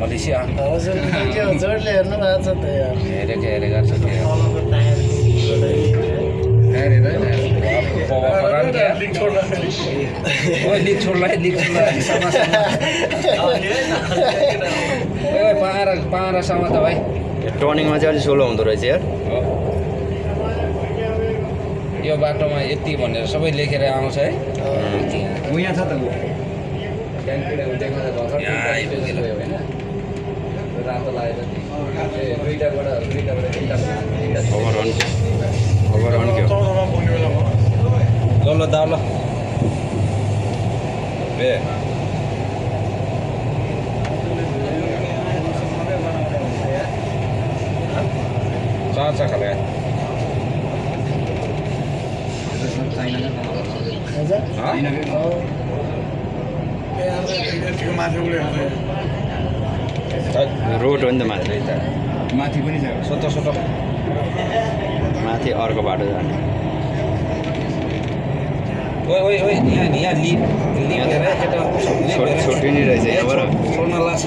Malaysia जोडले हेर्नु भएको छ त यार हेरेको छ लिक छोड्ला पाँरासम्म त भाइ टर्निङमा चाहिँ अलिक सोलो हुँदो रहेछ यार यो बाटोमा यति भनेर सबै लेखेर आउँछ है यहाँ छ त रातो लागेर दुईटाबाट तिनटा ओभर अन के हो ल दाउ ल ए चार खाले रोड हो नि त माथि माथि पनि छ सोतो माथि अर्को बाटो जाने ओइ यहाँ लिप हेर छोटी नै रहेछ यहाँबाट छोड्न लाग्छ